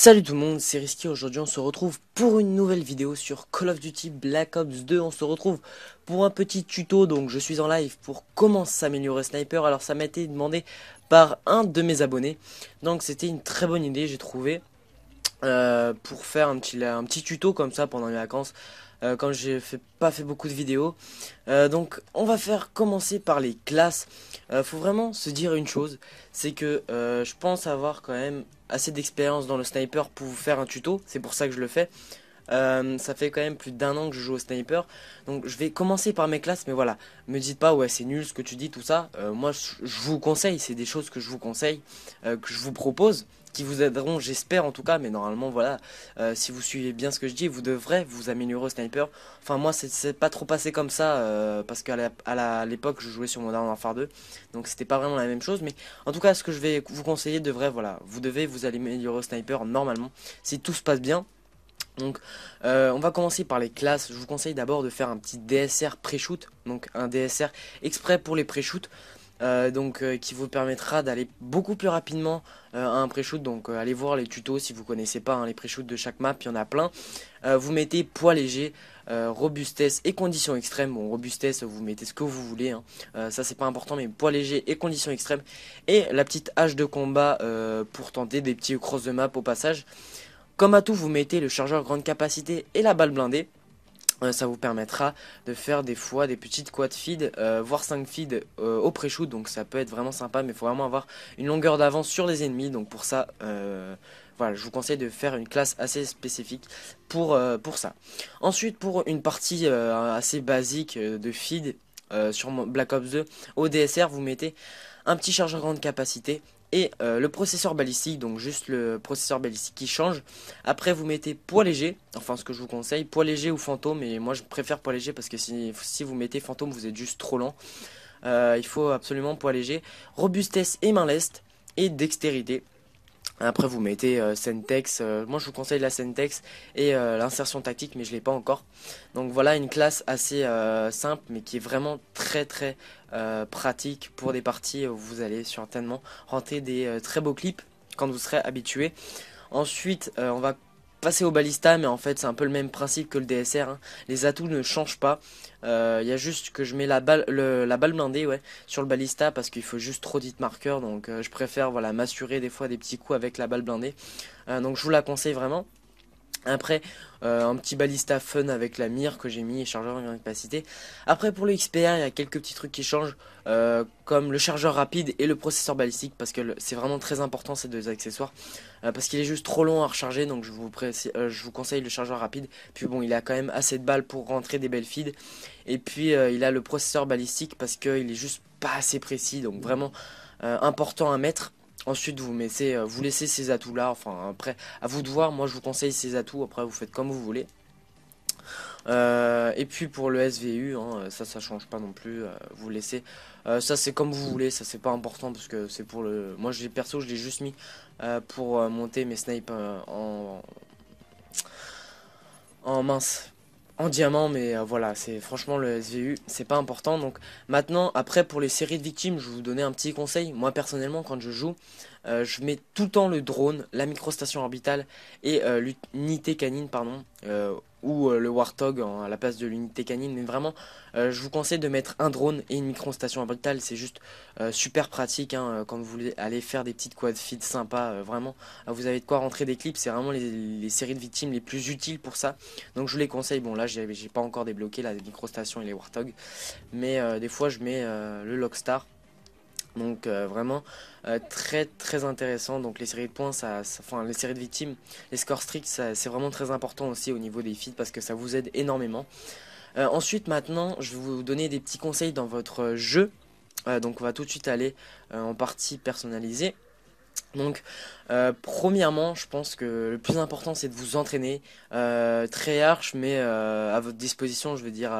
Salut tout le monde, c'est Risky. Aujourd'hui on se retrouve pour une nouvelle vidéo sur Call of Duty Black Ops 2. On se retrouve pour un petit tuto. Donc je suis en live pour comment s'améliorer sniper. Alors ça m'a été demandé par un de mes abonnés, donc c'était une très bonne idée j'ai trouvé, pour faire un petit tuto comme ça pendant les vacances, quand pas fait beaucoup de vidéos. Donc on va commencer par les classes. Faut vraiment se dire une chose, c'est que je pense avoir quand même assez d'expérience dans le sniper pour vous faire un tuto. C'est pour ça que je le fais. Ça fait quand même plus d'1 an que je joue au sniper. Donc je vais commencer par mes classes. Mais voilà, me dites pas ouais c'est nul ce que tu dis, tout ça. Moi je vous conseille, c'est des choses que je vous conseille, que je vous propose, qui vous aideront, j'espère en tout cas. Mais normalement voilà, si vous suivez bien ce que je dis, vous devrez vous améliorer au sniper. Enfin moi c'est pas trop passé comme ça, parce qu'à l'époque je jouais sur Modern Warfare 2. Donc c'était pas vraiment la même chose. Mais en tout cas ce que je vais vous conseiller devrait, voilà, vous devez vous améliorer au sniper normalement, si tout se passe bien. Donc on va commencer par les classes. Je vous conseille d'abord de faire un petit DSR pré-shoot, donc un DSR exprès pour les pré-shoot, qui vous permettra d'aller beaucoup plus rapidement à un pré-shoot. Donc allez voir les tutos si vous connaissez pas, hein, les pré-shoots de chaque map, il y en a plein. Vous mettez poids léger, robustesse et conditions extrêmes. Bon, robustesse vous mettez ce que vous voulez, hein. Ça c'est pas important, mais poids léger et conditions extrêmes. Et la petite hache de combat, pour tenter des petits cross de map au passage. Comme atout, vous mettez le chargeur grande capacité et la balle blindée. Ça vous permettra de faire des fois des petites quad feed, voire 5 feed au pré-shoot. Donc ça peut être vraiment sympa, mais il faut vraiment avoir une longueur d'avance sur les ennemis. Donc pour ça, voilà, je vous conseille de faire une classe assez spécifique pour ça. Ensuite, pour une partie assez basique de feed sur Black Ops 2, au DSR, vous mettez un petit chargeur grande capacité et le processeur balistique, donc juste le processeur balistique qui change. Après vous mettez poids léger, enfin ce que je vous conseille, poids léger ou fantôme, et moi je préfère poids léger parce que si vous mettez fantôme vous êtes juste trop lent. Il faut absolument poids léger, robustesse et main leste et dextérité. Après vous mettez Sentex, moi je vous conseille la Sentex et l'insertion tactique, mais je l'ai pas encore. Donc voilà une classe assez simple, mais qui est vraiment très pratique pour des parties où vous allez certainement rentrer des très beaux clips quand vous serez habitué. Ensuite on va passer au balista, mais en fait c'est un peu le même principe que le DSR, hein. Les atouts ne changent pas. Il y a juste que je mets la balle blindée, ouais, sur le balista parce qu'il faut juste trop d'hit marqueur. Donc je préfère, voilà, m'assurer des fois des petits coups avec la balle blindée. Donc je vous la conseille vraiment. Après, un petit balista fun avec la mire que j'ai mis et chargeur en capacité. Après, pour le XPR, il y a quelques petits trucs qui changent, comme le chargeur rapide et le processeur balistique, parce que c'est vraiment très important ces deux accessoires, parce qu'il est juste trop long à recharger. Donc je vous conseille le chargeur rapide. Puis bon, il a quand même assez de balles pour rentrer des belles feeds. Et puis il a le processeur balistique parce qu'il est juste pas assez précis, donc vraiment important à mettre. Ensuite vous laissez ces atouts là, enfin après à vous de voir. Moi je vous conseille ces atouts, après vous faites comme vous voulez. Et puis pour le SVU, hein, ça change pas non plus, vous laissez, ça c'est comme vous voulez, ça c'est pas important parce que c'est pour le, moi perso je l'ai juste mis pour monter mes snipes en mince, en diamant. Mais voilà, c'est franchement le SVU, c'est pas important. Donc maintenant, après pour les séries de victimes, je vais vous donner un petit conseil. Moi personnellement, quand je joue, je mets tout le temps le drone, la microstation orbitale et l'unité canine, pardon, ou le Warthog à la place de l'unité canine. Mais vraiment, je vous conseille de mettre un drone et une microstation orbitale. C'est juste super pratique, hein, quand vous voulez aller faire des petites quad feeds sympas. Vraiment, vous avez de quoi rentrer des clips. C'est vraiment les séries de victimes les plus utiles pour ça. Donc je vous les conseille. Bon là, j'ai pas encore débloqué la microstation et les Warthog, mais des fois je mets le Lockstar. Donc vraiment très intéressant. Donc les séries de points, enfin les séries de victimes, les scores stricts, c'est vraiment très important aussi au niveau des feeds parce que ça vous aide énormément. Ensuite maintenant, je vais vous donner des petits conseils dans votre jeu. Donc on va tout de suite aller en partie personnalisée. Donc premièrement, je pense que le plus important c'est de vous entraîner, très arch, mais à votre disposition, je veux dire,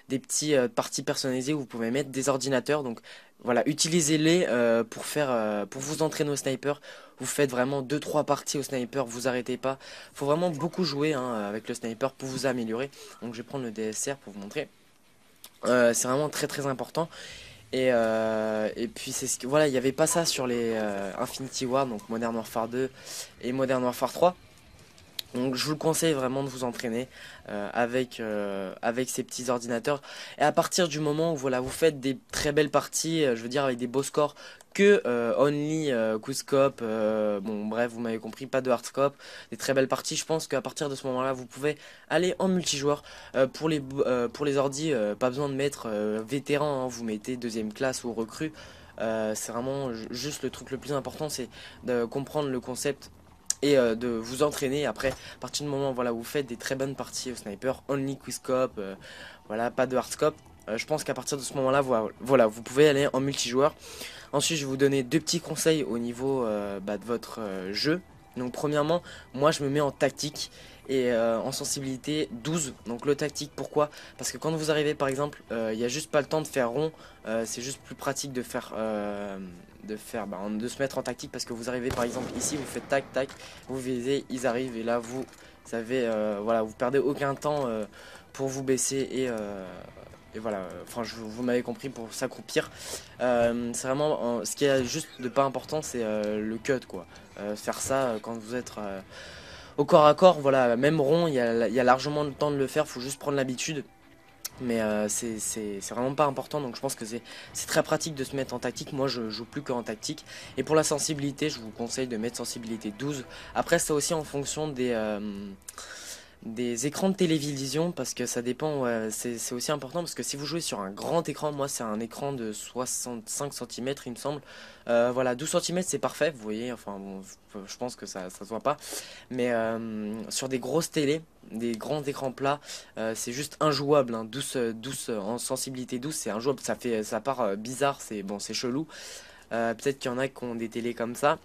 des petits parties personnalisées où vous pouvez mettre des ordinateurs. Donc voilà, utilisez-les pour vous entraîner au sniper. Vous faites vraiment 2-3 parties au sniper, vous arrêtez pas. Faut vraiment beaucoup jouer, hein, avec le sniper pour vous améliorer. Donc je vais prendre le DSR pour vous montrer. C'est vraiment très important. Et puis c'est voilà, il n'y avait pas ça sur les Infinity War, donc Modern Warfare 2 et Modern Warfare 3. Donc je vous le conseille vraiment de vous entraîner avec ces petits ordinateurs. Et à partir du moment où voilà, vous faites des très belles parties, je veux dire avec des beaux scores, que only quickscope, bon bref vous m'avez compris, pas de hardscope, des très belles parties, je pense qu'à partir de ce moment là vous pouvez aller en multijoueur. Pour les ordis, pas besoin de mettre vétéran, hein, vous mettez deuxième classe ou recrue. C'est vraiment juste le truc le plus important, c'est de comprendre le concept et de vous entraîner. Après, à partir du moment voilà, où vous faites des très bonnes parties au sniper, only quickscope, voilà, pas de hardscope, je pense qu'à partir de ce moment là voilà, vous pouvez aller en multijoueur. Ensuite je vais vous donner deux petits conseils au niveau de votre jeu. Donc premièrement, moi je me mets en tactique et en sensibilité 12. Donc le tactique, pourquoi? Parce que quand vous arrivez par exemple, il n'y a juste pas le temps de faire rond, c'est juste plus pratique de faire de se mettre en tactique, parce que vous arrivez par exemple ici, vous faites tac tac, vous visez, ils arrivent et là vous savez, voilà, vous perdez aucun temps pour vous baisser et voilà, enfin vous m'avez compris, pour s'accroupir. C'est vraiment ce qui est juste de pas important, c'est le cut quoi. Faire ça quand vous êtes au corps à corps, voilà, même rond, il y a largement le temps de le faire, faut juste prendre l'habitude. Mais c'est vraiment pas important, donc je pense que c'est très pratique de se mettre en tactique. Moi je joue plus qu'en tactique. Et pour la sensibilité, je vous conseille de mettre sensibilité 12. Après c'est aussi en fonction des écrans de télévision, parce que ça dépend, ouais, c'est aussi important, parce que si vous jouez sur un grand écran, moi c'est un écran de 65 cm il me semble, voilà, 12 cm c'est parfait, vous voyez, enfin bon, je pense que ça se voit pas, mais sur des grosses télés, des grands écrans plats, c'est juste injouable, hein. 12 en sensibilité 12 c'est injouable, ça part bizarre, c'est bon, c'est chelou. Peut-être qu'il y en a qui ont des télés comme ça.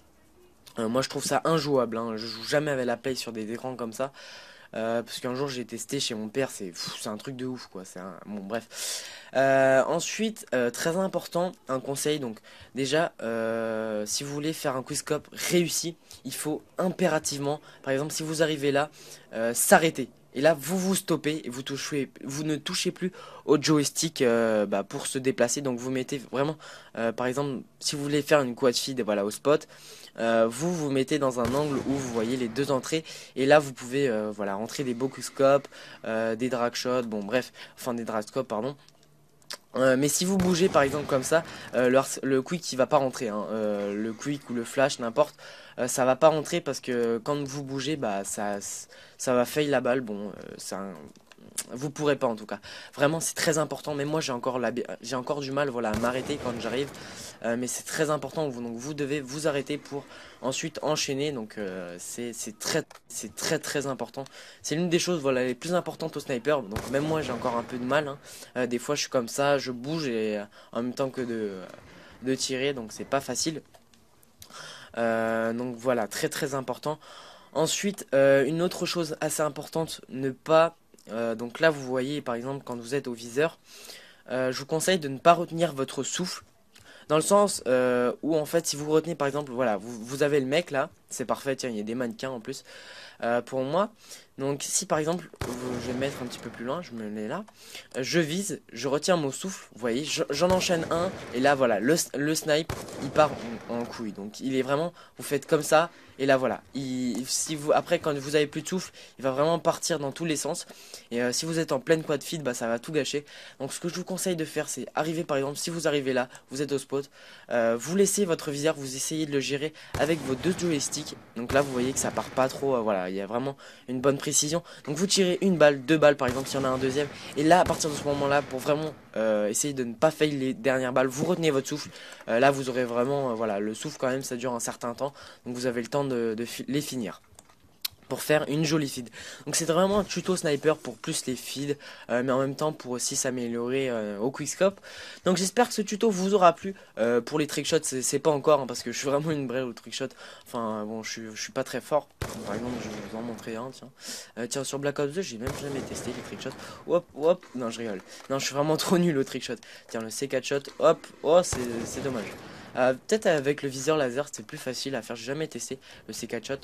Moi je trouve ça injouable, hein. Je joue jamais avec la play sur des écrans comme ça. Parce qu'un jour j'ai testé chez mon père, c'est un truc de ouf quoi. Bon bref. Ensuite, très important, un conseil. Donc déjà, si vous voulez faire un quickscope réussi, il faut impérativement, par exemple, si vous arrivez là, s'arrêter. Et là, vous vous stoppez et vous ne touchez plus au joystick pour se déplacer. Donc vous mettez vraiment, par exemple, si vous voulez faire une quad feed, voilà, au spot, vous vous mettez dans un angle où vous voyez les deux entrées. Et là, vous pouvez voilà, rentrer des boxscopes, des drag shots, bon bref, enfin des drag scopes, pardon. Mais si vous bougez par exemple comme ça, le quick il va pas rentrer, hein. Le quick ou le flash, n'importe, ça va pas rentrer, parce que quand vous bougez, bah ça va fail la balle. Bon, vous pourrez pas en tout cas. Vraiment c'est très important. Mais moi j'ai encore du mal, voilà, à m'arrêter quand j'arrive. Mais c'est très important. Donc vous devez vous arrêter pour ensuite enchaîner. Donc c'est très important. C'est l'une des choses, voilà, les plus importantes au sniper. Donc même moi j'ai encore un peu de mal, hein. Des fois je suis comme ça, je bouge et en même temps que de tirer. Donc c'est pas facile. Donc voilà, très important. Ensuite, une autre chose assez importante, ne pas... donc là, vous voyez, par exemple, quand vous êtes au viseur, je vous conseille de ne pas retenir votre souffle. Dans le sens où, en fait, si vous retenez, par exemple, voilà, vous avez le mec là, c'est parfait, tiens, il y a des mannequins en plus, pour moi. Donc si par exemple, je vais me mettre un petit peu plus loin, je me mets là, je vise, je retiens mon souffle, vous voyez, j'en enchaîne un, et là voilà, le snipe, il part en couille. Donc il est vraiment, vous faites comme ça, et là voilà, après quand vous avez plus de souffle, il va vraiment partir dans tous les sens. Et si vous êtes en pleine quad feed, bah ça va tout gâcher. Donc ce que je vous conseille de faire, c'est arriver par exemple, si vous arrivez là, vous êtes au spot, vous laissez votre viseur, vous essayez de le gérer avec vos deux joysticks. Donc là vous voyez que ça part pas trop, voilà, il y a vraiment une bonne précision. Donc vous tirez une balle, deux balles par exemple, s'il y en a un deuxième, et là à partir de ce moment là, pour vraiment essayer de ne pas fail les dernières balles, vous retenez votre souffle. Là vous aurez vraiment, voilà, le souffle quand même ça dure un certain temps, donc vous avez le temps de les finir pour faire une jolie feed. Donc c'est vraiment un tuto sniper pour plus les feeds, mais en même temps pour aussi s'améliorer au quickscope. Donc j'espère que ce tuto vous aura plu. Pour les trickshots c'est pas encore, hein, parce que je suis vraiment une brêle au trickshot. Enfin bon, je suis pas très fort. Par exemple je vais vous en montrer un, tiens. Tiens, sur Black Ops 2 j'ai même jamais testé les trickshots. Hop hop, non je rigole. Non, je suis vraiment trop nul au trickshot. Tiens, le C4 shot, hop, oh c'est dommage. Peut-être avec le viseur laser c'est plus facile à faire, j'ai jamais testé le C4 shot.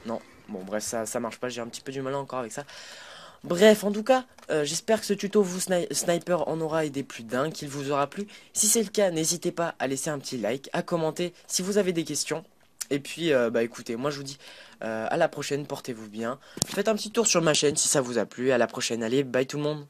Non, bon bref, ça marche pas, j'ai un petit peu du mal encore avec ça. Bref, en tout cas, j'espère que ce tuto vous sniper en aura aidé plus d'un, qu'il vous aura plu. Si c'est le cas, n'hésitez pas à laisser un petit like, à commenter si vous avez des questions. Et puis, bah écoutez, moi je vous dis à la prochaine, portez-vous bien. Faites un petit tour sur ma chaîne si ça vous a plu. À la prochaine, allez, bye tout le monde.